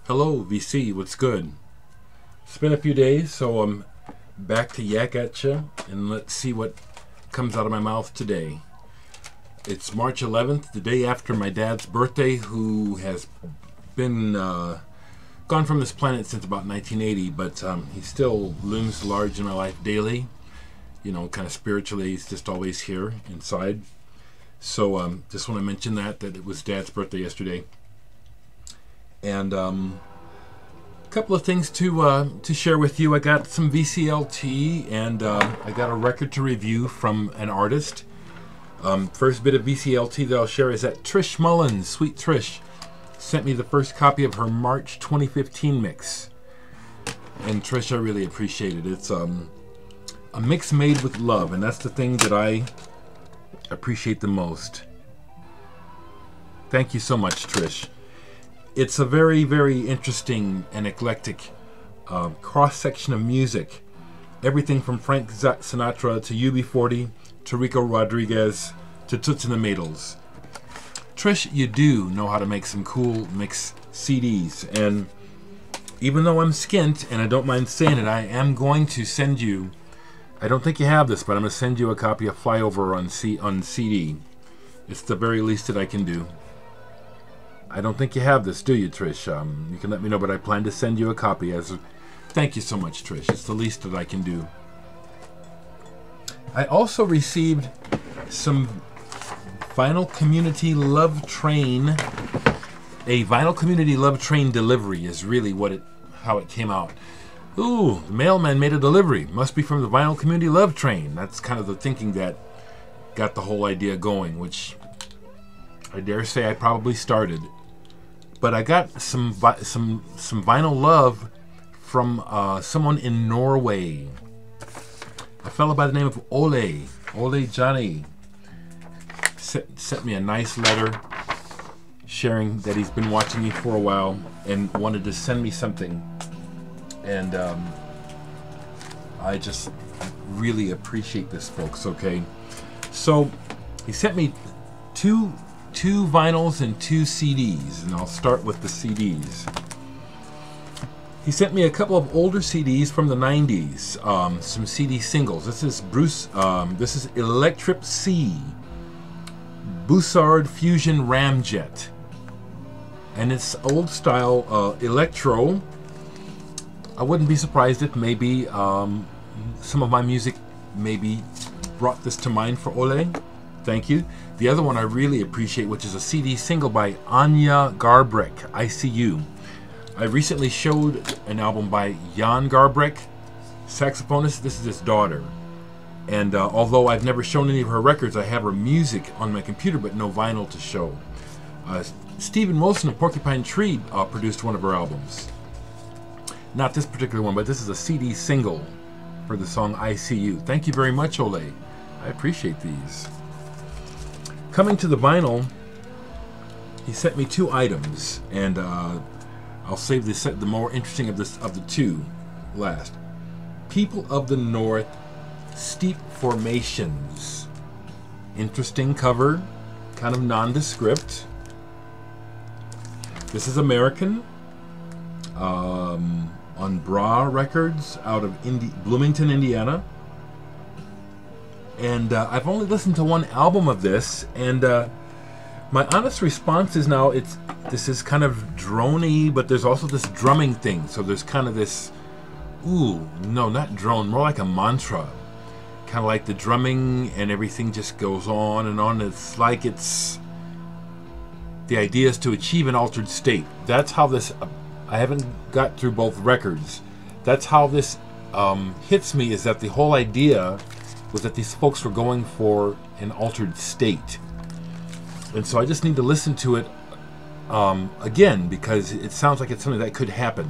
Hello, VC, what's good? It's been a few days, so I'm back to yak at you, and let's see what comes out of my mouth today. It's March 11th, the day after my dad's birthday, who has been gone from this planet since about 1980, but he still looms large in my life daily. You know, kind of spiritually, he's just always here inside. So just want to mention that it was Dad's birthday yesterday. And a couple of things to share with you. I got some VCLT, and I got a record to review from an artist. First bit of VCLT that I'll share is that Trish Mullins, Sweet Trish, sent me the first copy of her March 2015 mix. And Trish, I really appreciate it. It's a mix made with love, and that's the thing that I appreciate the most. Thank you so much, Trish. It's a very, very interesting and eclectic cross-section of music. Everything from Frank Sinatra to UB40 to Rico Rodriguez to Toots and the Maytals. Trish, you do know how to make some cool mix CDs, and even though I'm skint, and I don't mind saying it, I am going to send you, I don't think you have this, but I'm going to send you a copy of Flyover on CD. It's the very least that I can do. I don't think you have this, do you, Trish? You can let me know, but I plan to send you a copy. Thank you so much, Trish. It's the least that I can do. I also received some Vinyl Community Love Train. A Vinyl Community Love Train delivery is really how it came out. Ooh, the mailman made a delivery. Must be from the Vinyl Community Love Train. That's kind of the thinking that got the whole idea going, which I dare say I probably started. But I got some vinyl love from someone in Norway. A fellow by the name of Ole Johnny, sent me a nice letter sharing that he's been watching me for a while and wanted to send me something. And I just really appreciate this, folks, okay? So he sent me two vinyls and 2 CDs, and I'll start with the CDs. He sent me a couple of older CDs from the 90s, some CD singles. This is this is Electrip C, Bussard Fusion Ramjet, and it's old style electro. I wouldn't be surprised if maybe some of my music maybe brought this to mind for Ole. Thank you. The other one I really appreciate, which is a CD single by Anya Garbrek, ICU. I recently showed an album by Jan Garbrek, saxophonist. This is his daughter. And although I've never shown any of her records, I have her music on my computer, but no vinyl to show. Stephen Wilson of Porcupine Tree produced one of her albums. Not this particular one, but this is a CD single for the song ICU. Thank you very much, Ole. I appreciate these. Coming to the vinyl, he sent me 2 items, and I'll save the more interesting of the 2 last. People of the North, Steep Formations. Interesting cover, kind of nondescript. This is American, on Bra Records out of Bloomington, Indiana. And I've only listened to 1 album of this, and my honest response is now this is kind of drony, but there's also this drumming thing. So there's kind of this, ooh, no, not drone, more like a mantra. Kind of like the drumming and everything just goes on and on. It's like the idea is to achieve an altered state. That's how this, I haven't got through both records. That's how this hits me, is that the whole idea was that these folks were going for an altered state. And so I just need to listen to it again, because it sounds like it's something that could happen,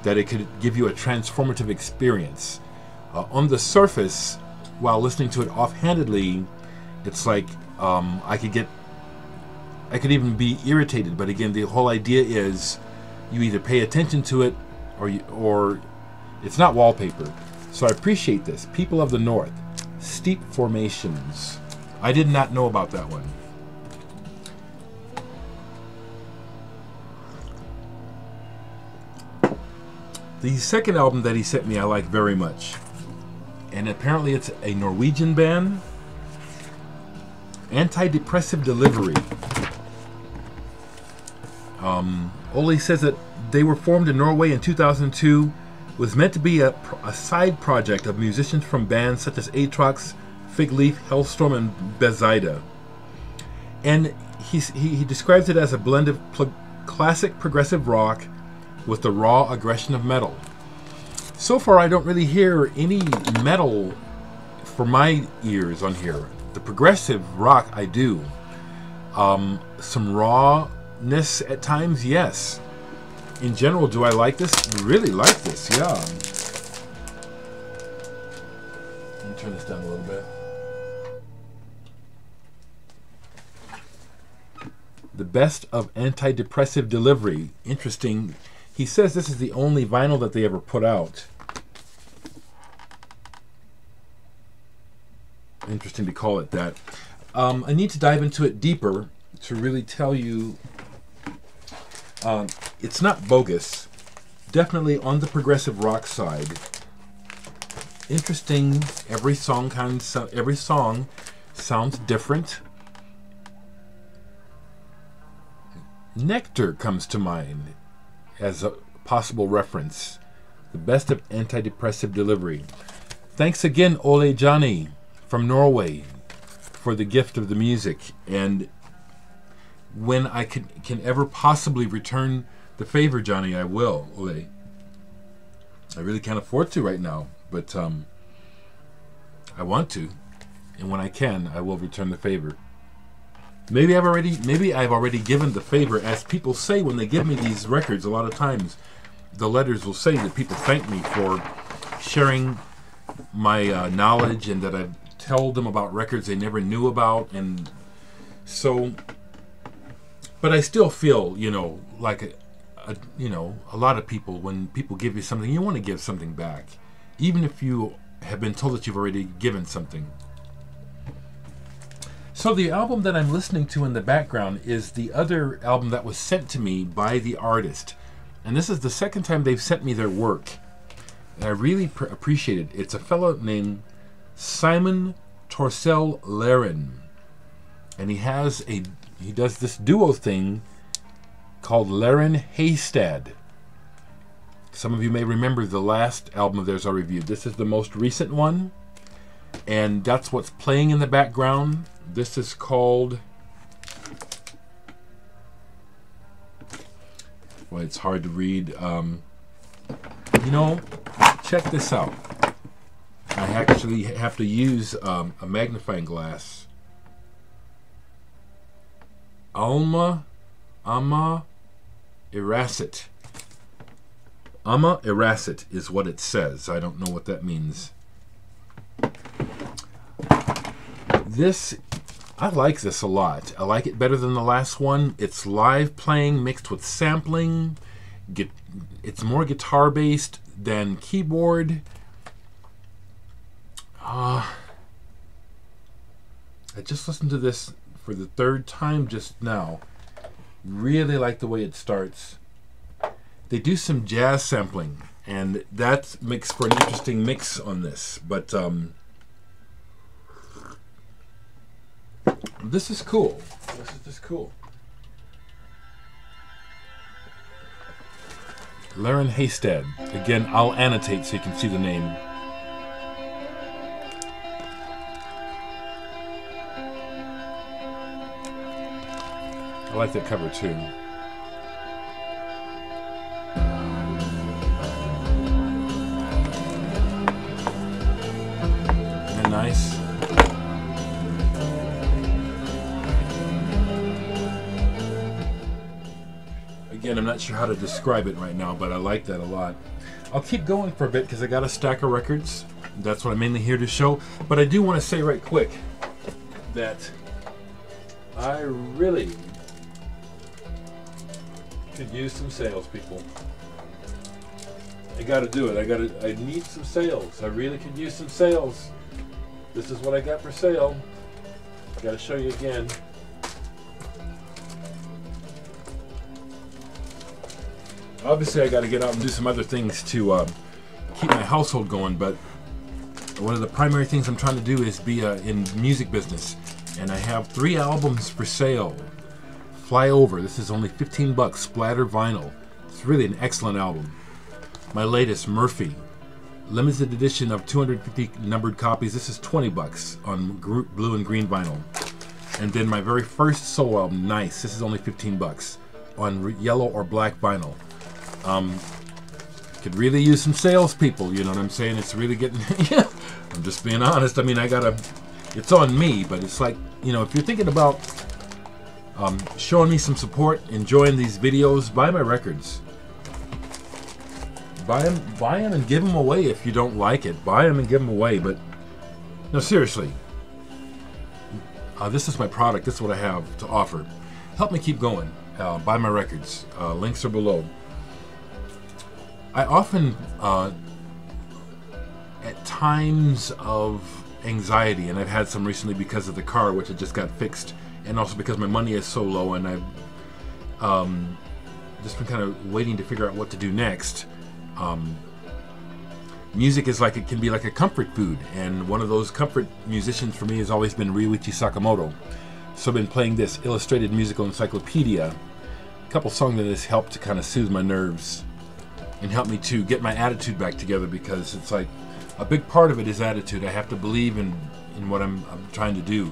that it could give you a transformative experience. On the surface, while listening to it offhandedly, it's like I could even be irritated, but again, the whole idea is you either pay attention to it or it's not wallpaper. So I appreciate this. People of the North, Steep Formations. I did not know about that one. The second album that he sent me I like very much. And apparently it's a Norwegian band. Antidepressive Delivery. Ole says that they were formed in Norway in 2002. Was meant to be a side project of musicians from bands such as Atrox, Fig Leaf, Hellstorm, and Bezida. And he describes it as a blend of classic progressive rock with the raw aggression of metal. So far, I don't really hear any metal for my ears on here. The progressive rock, I do. Some rawness at times, yes. In general, do I like this? Really like this, yeah. Let me turn this down a little bit. The best of Antidepressive Delivery. Interesting. He says this is the only vinyl that they ever put out. Interesting to call it that. I need to dive into it deeper to really tell you it's not bogus. Definitely on the progressive rock side. Interesting. Every song sounds different. Nectar comes to mind as a possible reference. The best of Antidepressive Delivery. Thanks again, Ole Johnny from Norway, for the gift of the music. And when I can ever possibly return the favor, Johnny, I will, Ole. I really can't afford to right now, but I want to. And when I can, I will return the favor. Maybe I've already given the favor, as people say when they give me these records. A lot of times, the letters will say that people thank me for sharing my knowledge, and that I've told them about records they never knew about, and so. But I still feel, like a lot of people, when people give you something, you want to give something back, even if you have been told that you've already given something. So the album that I'm listening to in the background is the other album that was sent to me by the artist. And this is the second time they've sent me their work. And I really appreciate it. It's a fellow named Simon Torcell Lerin. And he does this duo thing called Lerin Hystad. Some of you may remember the last album of theirs I reviewed. This is the most recent one. And that's what's playing in the background. This is called... Well, it's hard to read. Check this out. I actually have to use a magnifying glass. Amaterasu. Amaterasu is what it says. I don't know what that means. I like this a lot. I like it better than the last one. It's live playing mixed with sampling. It's more guitar based than keyboard. I just listened to this for the third time just now. Really like the way it starts. They do some jazz sampling, and that makes for an interesting mix on this. But this is cool. This is just cool. Lerin Hystad. Again, I'll annotate so you can see the name. I like that cover too. Isn't that nice? Again, I'm not sure how to describe it right now, but I like that a lot. I'll keep going for a bit because I got a stack of records. That's what I'm mainly here to show. But I do want to say right quick that I really could use some sales, people. I gotta do it. I need some sales. I really could use some sales. This is what I got for sale. I gotta show you again. obviously I got to get out and do some other things to keep my household going, but one of the primary things I'm trying to do is be in music business. And I have 3 albums for sale. Fly Over, this is only 15 bucks, splatter vinyl. It's really an excellent album. My latest, Murphy, limited edition of 250 numbered copies. This is 20 bucks on blue and green vinyl. And then my very first solo album, Nice, this is only 15 bucks on yellow or black vinyl. Could really use some salespeople, you know what I'm saying? It's really getting, yeah, I'm just being honest. I mean, it's on me, but it's like, you know, if you're thinking about showing me some support, enjoying these videos, buy my records. Buy them and give them away if you don't like it. Buy them and give them away, but no, seriously. This is my product. This is what I have to offer. Help me keep going. Buy my records. Links are below. I often, at times of anxiety, and I've had some recently because of the car, which I just got fixed, and also because my money is so low, and I've just been kind of waiting to figure out what to do next. Music is like, it can be like a comfort food, and one of those comfort musicians for me has always been Ryuichi Sakamoto. So I've been playing this illustrated musical encyclopedia, a couple songs that has helped to kind of soothe my nerves and help me to get my attitude back together, because it's like a big part of it is attitude. I have to believe in what I'm trying to do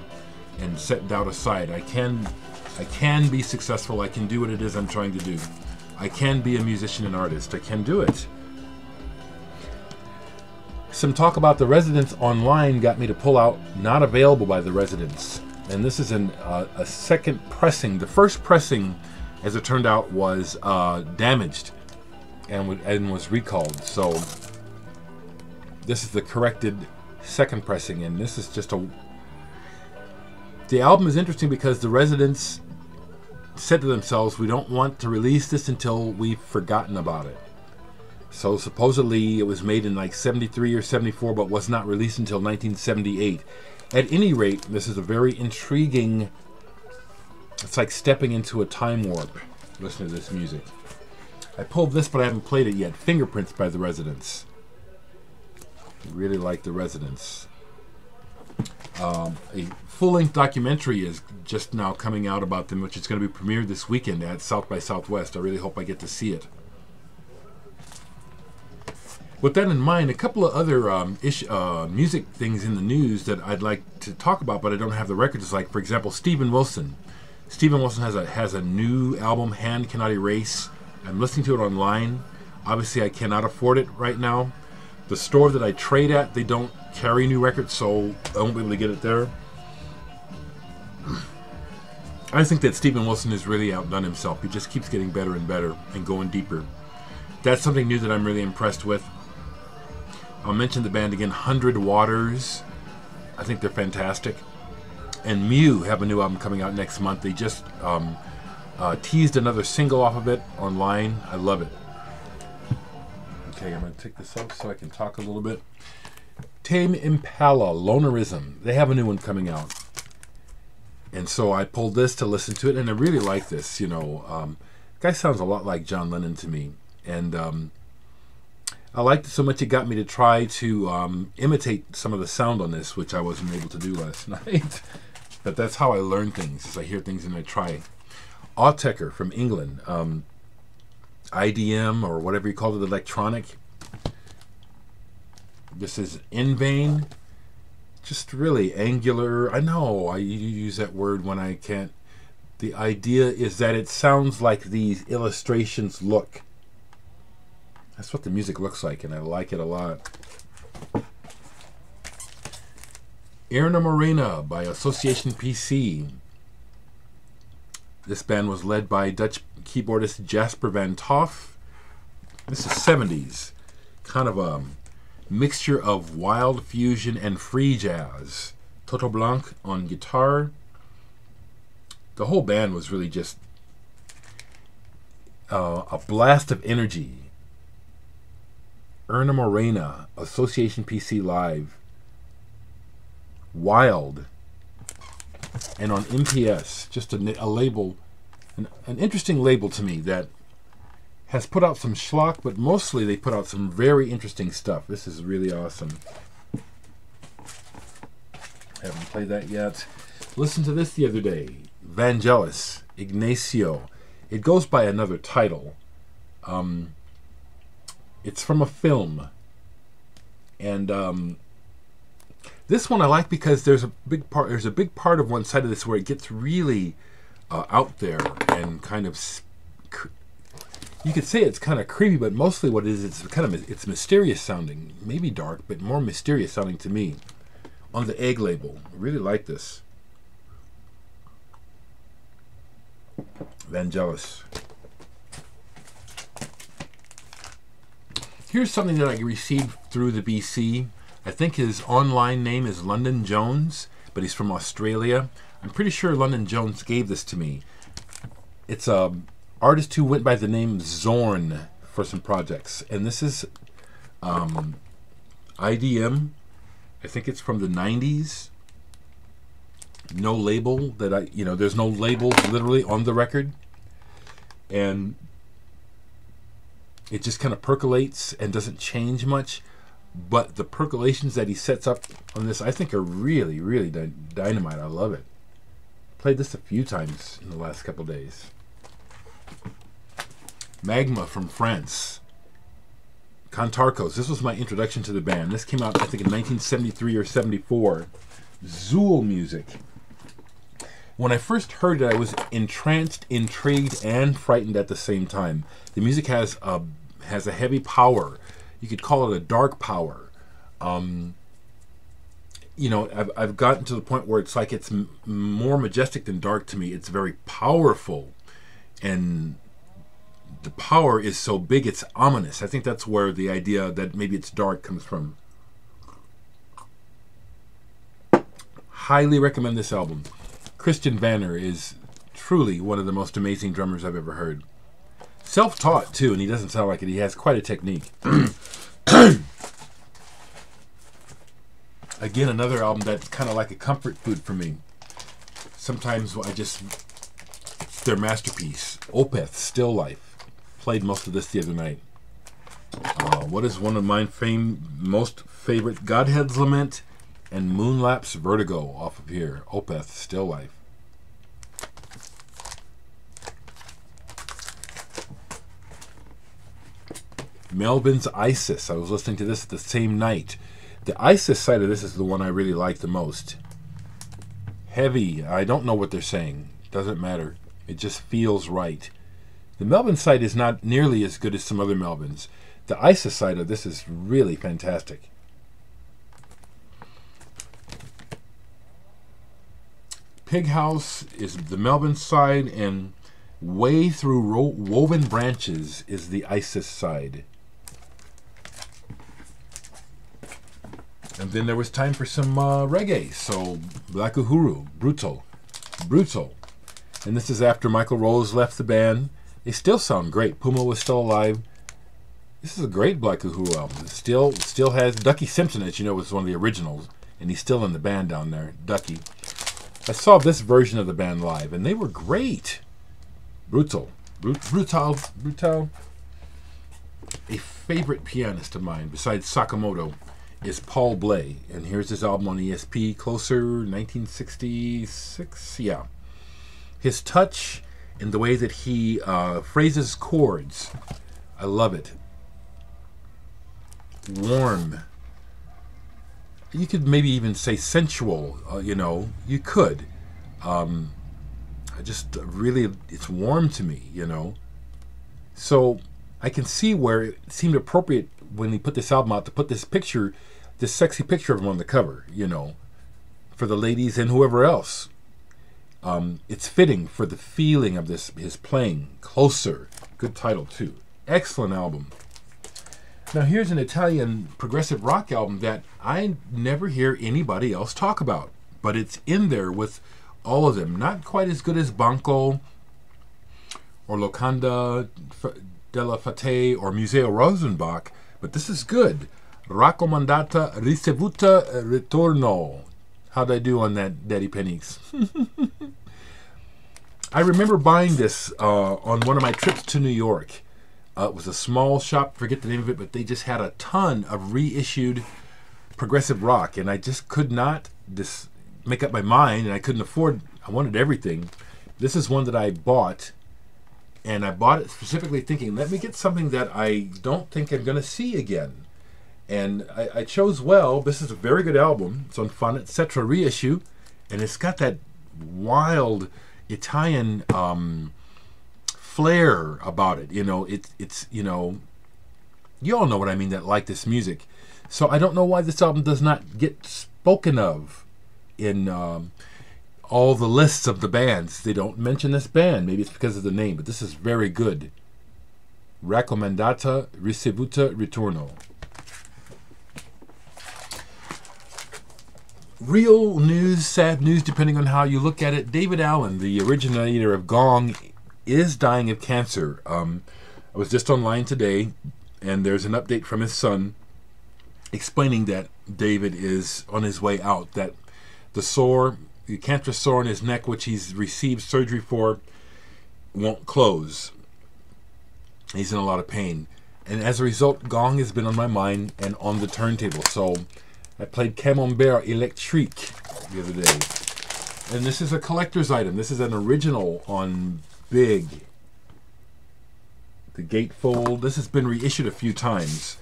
and set doubt aside. I can be successful. I can do what it is I'm trying to do. I can be a musician and artist. I can do it. Some talk about the Residents online got me to pull out Not Available by the Residents. And this is a second pressing. The first pressing, as it turned out, was damaged and was recalled. So this is the corrected second pressing, and this is just the album is interesting because the Residents said to themselves, we don't want to release this until we've forgotten about it. So supposedly it was made in like 73 or 74, but was not released until 1978. At any rate, this is a very intriguing, it's like stepping into a time warp. Listen to this music. I pulled this, but I haven't played it yet. Fingerprints by the Residents. I really like the Residents. A full-length documentary is just now coming out about them, which is going to be premiered this weekend at South by Southwest. I really hope I get to see it. With that in mind, a couple of other music things in the news that I'd like to talk about, but I don't have the records. Like, for example, Steven Wilson. Steven Wilson has a new album, Hand Cannot Erase. I'm listening to it online. Obviously, I cannot afford it right now. The store that I trade at, they don't carry new records, so I won't be able to get it there. I think that Steven Wilson has really outdone himself. He just keeps getting better and better and going deeper. That's something new that I'm really impressed with. I'll mention the band again, 100 Waters. I think they're fantastic. And Mew have a new album coming out next month. They just teased another single off of it online. I love it. Okay, I'm going to take this up so I can talk a little bit. Tame Impala, Lonerism. They have a new one coming out. And so I pulled this to listen to it, and I really like this. You know, the guy sounds a lot like John Lennon to me. And I liked it so much it got me to try to imitate some of the sound on this, which I wasn't able to do last night. But that's how I learn things, is I hear things and I try. Autechre from England. IDM, or whatever you call it, electronic. This is In Vain. Just really angular. I know I use that word when I can't. The idea is that it sounds like these illustrations look. That's what the music looks like, and I like it a lot. Irna Morena by Association PC. This band was led by Dutch keyboardist Jasper van Toff. This is 70s. Kind of a mixture of wild fusion and free jazz. Toto Blanc on guitar. The whole band was really just a blast of energy. Irna Morena, Association PC Live. Wild. And on MPS, just a label, an interesting label to me that has put out some schlock, but mostly they put out some very interesting stuff. This is really awesome. Haven't played that yet. Listened to this the other day. Vangelis, Ignacio. It goes by another title. It's from a film. And this one I like because there's a big part of one side of this where it gets really out there and kind of, you could say it's kind of creepy, but mostly what it is, it's mysterious sounding, maybe dark, but more mysterious sounding to me. On the egg label, I really like this. Vangelis. Here's something that I received through the BC. I think his online name is London Jones, but he's from Australia. I'm pretty sure London Jones gave this to me. It's a artist who went by the name Zorn for some projects, and this is IDM. I think it's from the 90s. No label that there's no label literally on the record, and it just kind of percolates and doesn't change much. But the percolations that he sets up on this, I think, are really, really dynamite. I love it. Played this a few times in the last couple days. Magma from France. Cantarcos. This was my introduction to the band. This came out, I think, in 1973 or 74. Zool music. When I first heard it, I was entranced, intrigued, and frightened at the same time. The music has a heavy power. You could call it a dark power. I've gotten to the point where it's like it's more majestic than dark to me. It's very powerful, and the power is so big it's ominous. I think that's where the idea that maybe it's dark comes from. Highly recommend this album. Christian Vanner is truly one of the most amazing drummers I've ever heard. Self-taught too, and he doesn't sound like it. He has quite a technique. Again, another album that's kind of like a comfort food for me. Sometimes it's their masterpiece. Opeth, Still Life. Played most of this the other night. What is one of my most favorite? Godhead's Lament and Moonlapse Vertigo off of here. Opeth, Still Life. Melvin's Isis. I was listening to this the same night. The Isis side of this is the one I really like the most. Heavy. I don't know what they're saying. Doesn't matter. It just feels right. The Melvin side is not nearly as good as some other Melvins. The Isis side of this is really fantastic. Pig House is the Melvin side, and Way Through Woven Branches is the Isis side. And then there was time for some reggae. So Black Uhuru, Brutal. And this is after Michael Rose left the band. They still sound great. Puma was still alive. This is a great Black Uhuru album. It still has Ducky Simpson, as you know, was one of the originals, and he's still in the band down there, Ducky. I saw this version of the band live, and they were great. Brutal. A favorite pianist of mine, besides Sakamoto, is Paul Bley, and here's his album on ESP, Closer, 1966. Yeah, his touch and the way that he phrases chords, I love it. Warm. You could maybe even say sensual. You could. It's warm to me. So I can see where it seemed appropriate when he put this album out to put this sexy picture of him on the cover, for the ladies and whoever else. It's fitting for the feeling of his playing. Closer. Good title, too. Excellent album. Now, here's an Italian progressive rock album that I never hear anybody else talk about, but it's in there with all of them. Not quite as good as Banco or Locanda della Fate or Museo Rosenbach, but this is good. Raccomandata ricevuta ritorno. How'd I do on that, Daddy Pennies? I remember buying this on one of my trips to New York. It was a small shop, forget the name of it, but they just had a ton of reissued progressive rock, and I just could not make up my mind, and I couldn't afford. I wanted everything. This is one that I bought, and I bought it specifically thinking, let me get something that I don't think I'm going to see again. And I chose well. This is a very good album. It's on Fun Etc. reissue, and it's got that wild Italian flair about it. You know, it's you know, you all know what I mean that like this music. So I don't know why this album does not get spoken of in all the lists of the bands. They don't mention this band. Maybe it's because of the name, but this is very good. Raccomandata ricevuta ritorno. Real news, sad news, depending on how you look at it. David Allen, the originator of Gong, is dying of cancer. I was just online today, and there's an update from his son explaining that David is on his way out, that the cancerous sore in his neck, which he's received surgery for, won't close. He's in a lot of pain. And as a result, Gong has been on my mind and on the turntable. So I played Camembert Electrique the other day. And this is a collector's item. This is an original on Big. The gatefold. This has been reissued a few times.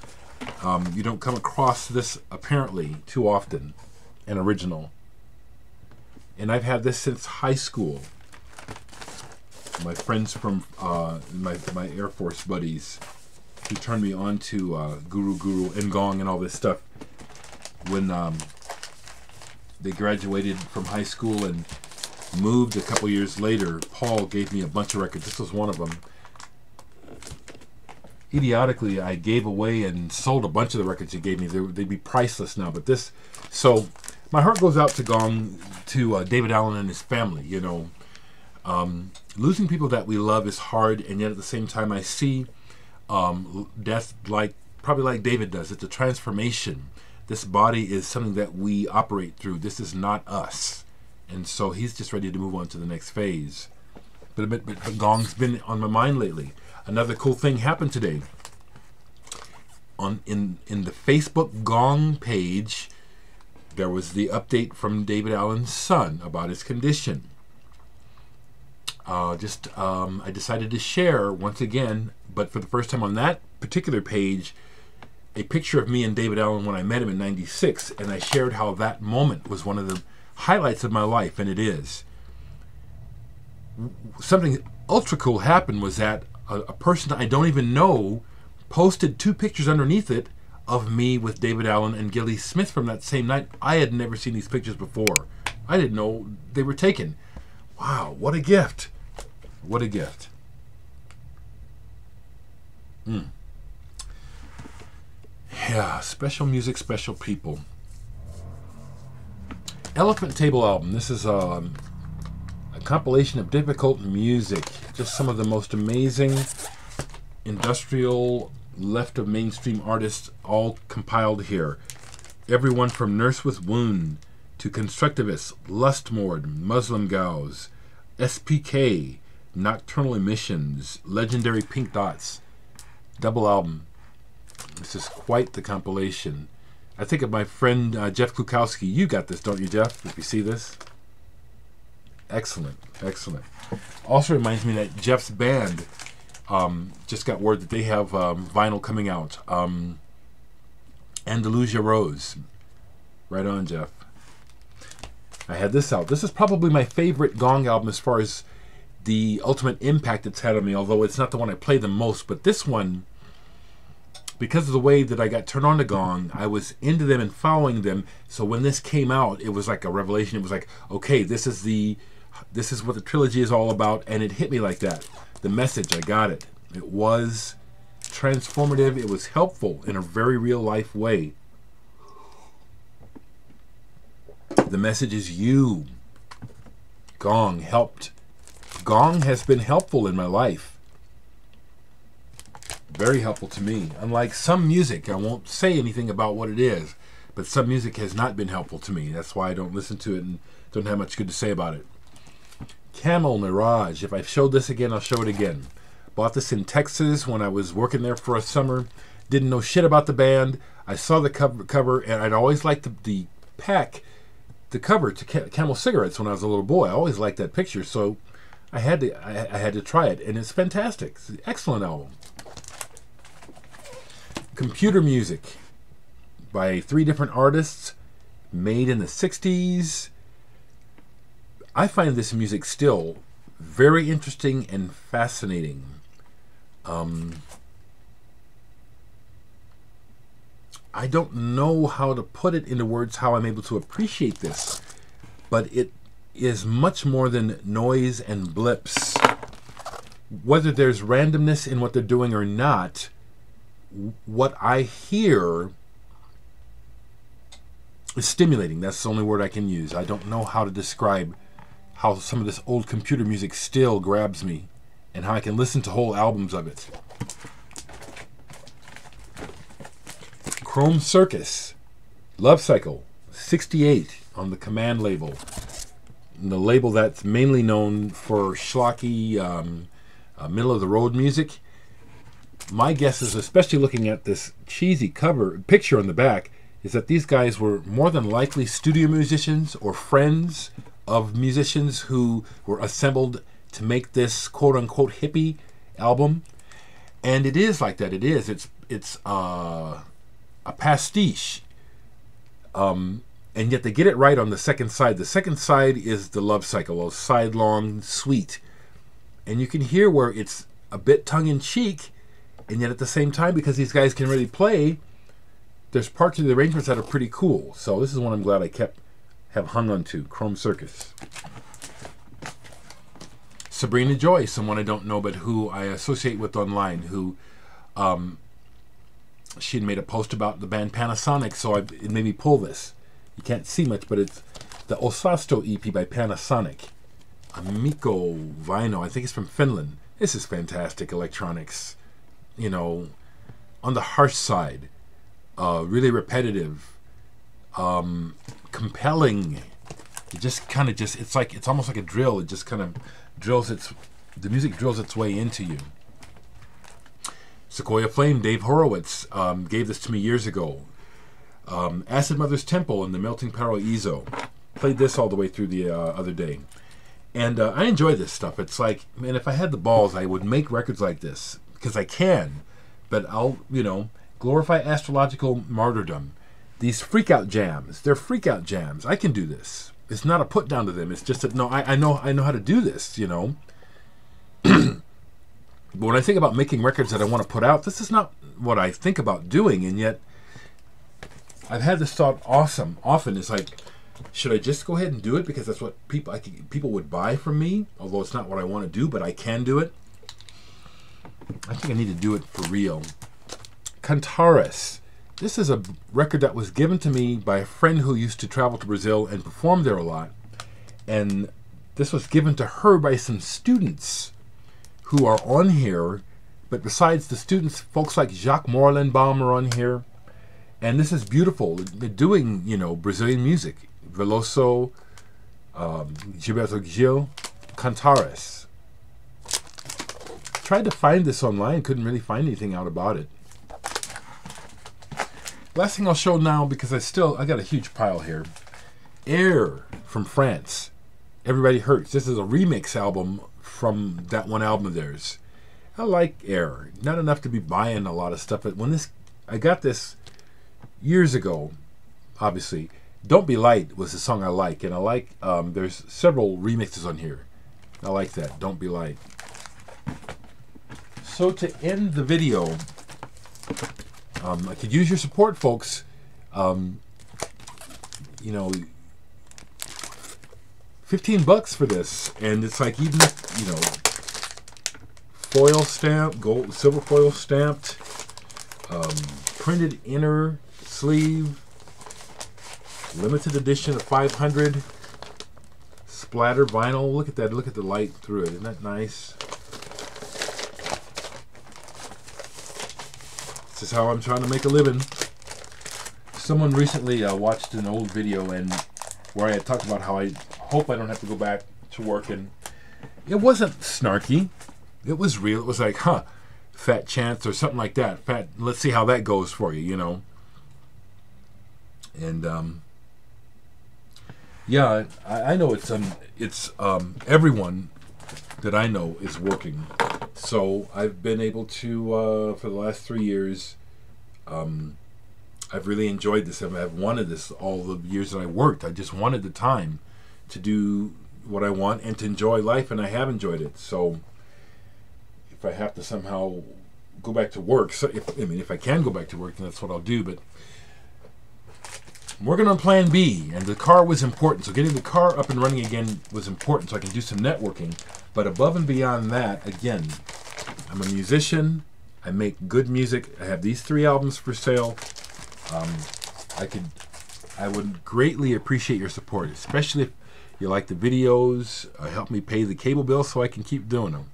You don't come across this apparently too often. An original. And I've had this since high school. My friends from my Air Force buddies, who turned me on to Guru and Gong and all this stuff when they graduated from high school and moved a couple years later. Paul gave me a bunch of records. This was one of them. Idiotically, I gave away and sold a bunch of the records he gave me. They'd be priceless now. But this, so my heart goes out to Gong, to David Allen and his family. You know, losing people that we love is hard, and yet at the same time, I see death probably like David does. It's a transformation. This body is something that we operate through. This is not us, and so he's just ready to move on to the next phase. But Gong's been on my mind lately. Another cool thing happened today. In the Facebook Gong page, there was the update from David Allen's son about his condition. I decided to share once again, but for the first time on that particular page, a picture of me and David Allen when I met him in '96, and I shared how that moment was one of the highlights of my life, and it is. Something ultra cool happened was that a person I don't even know posted 2 pictures underneath it of me with David Allen and Gilly Smith from that same night. I had never seen these pictures before. I didn't know they were taken. Wow, what a gift. What a gift. Yeah, special music, special people. Elephant Table album. This is a compilation of difficult music. Just some of the most amazing industrial left of mainstream artists all compiled here. Everyone from Nurse with Wound to Constructivists, Lustmord, Muslim Gauze, SPK, Nocturnal Emissions, Legendary Pink Dots. Double album. This is quite the compilation. I think of my friend Jeff Klukowski. You got this, don't you, Jeff? If you see this. Excellent, excellent. Also reminds me that Jeff's band just got word that they have vinyl coming out. Andalusia Rose. Right on, Jeff. I had this out. This is probably my favorite Gong album as far as the ultimate impact it's had on me, although it's not the one I play the most. But this one, because of the way that I got turned on to Gong, I was into them and following them. So when this came out, it was like a revelation. It was like, okay, this is what the trilogy is all about, and it hit me like that. The message, I got it. It was transformative. It was helpful in a very real life way. The message is you. Gong helped. Gong has been helpful in my life. Very helpful to me. Unlike some music, I won't say anything about what it is, but some music has not been helpful to me. That's why I don't listen to it and don't have much good to say about it. Camel Mirage. If I showed this again, I'll show it again. Bought this in Texas when I was working there for a summer. Didn't know shit about the band. I saw the cover, and I'd always liked the pack, the cover to Camel Cigarettes when I was a little boy. I always liked that picture, so I had to try it, and it's fantastic. It's an excellent album. Computer Music by 3 different artists, made in the 60s. I find this music still very interesting and fascinating. I don't know how to put it into words how I'm able to appreciate this, but it is much more than noise and blips. Whether there's randomness in what they're doing or not, what I hear is stimulating. That's the only word I can use. I don't know how to describe how some of this old computer music still grabs me and how I can listen to whole albums of it. Chrome Circus, Love Cycle, 68 on the Command label. And the label that's mainly known for schlocky, middle-of-the-road music. My guess is, especially looking at this cheesy picture on the back, is that these guys were more than likely studio musicians or friends of musicians who were assembled to make this quote-unquote hippie album. And it is like that. It is. It's a pastiche, and yet they get it right on the second side. The second side is the Love Cycle, a sidelong suite, and you can hear where it's a bit tongue-in-cheek, and yet at the same time, because these guys can really play, there's parts of the arrangements that are pretty cool. So this is one I'm glad I have hung on to. Chrome Circus. Sabrina Joy, someone I don't know but who I associate with online, who she had made a post about the band Panasonic, so it made me pull this. You can't see much, but it's the Osasto EP by Panasonic. Amico Vinyl, I think it's from Finland. This is fantastic electronics. You know, on the harsh side, really repetitive, compelling. It just kind of it's almost like a drill. It just kind of the music drills its way into you. Sequoia Flame, Dave Horowitz gave this to me years ago. Acid Mother's Temple and the Melting Paraiso. Played this all the way through the other day. And I enjoy this stuff. It's like, man, if I had the balls, I would make records like this. Because I can. But I'll, glorify astrological martyrdom. These freak-out jams. They're freak-out jams. I can do this. It's not a put down to them. It's just that, no, I know how to do this, But when I think about making records that I want to put out, this is not what I think about doing. And yet, I've had this thought often. It's like, should I just go ahead and do it because that's what people would buy from me? Although it's not what I want to do, but I can do it. I think I need to do it for real. Cantares. This is a record that was given to me by a friend who used to travel to Brazil and perform there a lot. And this was given to her by some students who are on here, but besides the students, folks like Jacques Morlenbaum are on here, and this is beautiful. They're doing, Brazilian music. Veloso, Gilberto Gil, Cantares. Tried to find this online, couldn't really find anything out about it. Last thing I'll show now, because I got a huge pile here. Air from France. Everybody Hurts. This is a remix album from that one album of theirs. I like Air. Not enough to be buying a lot of stuff, but I got this years ago, obviously. Don't Be Light was the song I like, and I like, there's several remixes on here. I like that, Don't Be Light. So to end the video, I could use your support, folks. 15 bucks for this, and it's like, even foil stamp, gold, silver foil stamped, printed inner sleeve, limited edition of 500, splatter vinyl. Look at that, look at the light through it. Isn't that nice? This is how I'm trying to make a living. Someone recently watched an old video where I had talked about how I hope I don't have to go back to work, and it wasn't snarky. it was real. It was like, huh, fat chance or something like that. Fat. Let's see how that goes for you, you know. And yeah, I know it's everyone that I know is working. So I've been able to for the last 3 years. I've really enjoyed this. I've wanted this all the years that I worked. I just wanted the time to do what I want and to enjoy life, and I have enjoyed it. So if I have to somehow go back to work, so if I can go back to work, then that's what I'll do. But I'm working on plan B, and the car was important. So getting the car up and running again was important so I can do some networking. But above and beyond that, again, I'm a musician. I make good music. I have these 3 albums for sale. I would greatly appreciate your support, especially if you like the videos. Help me pay the cable bill so I can keep doing them.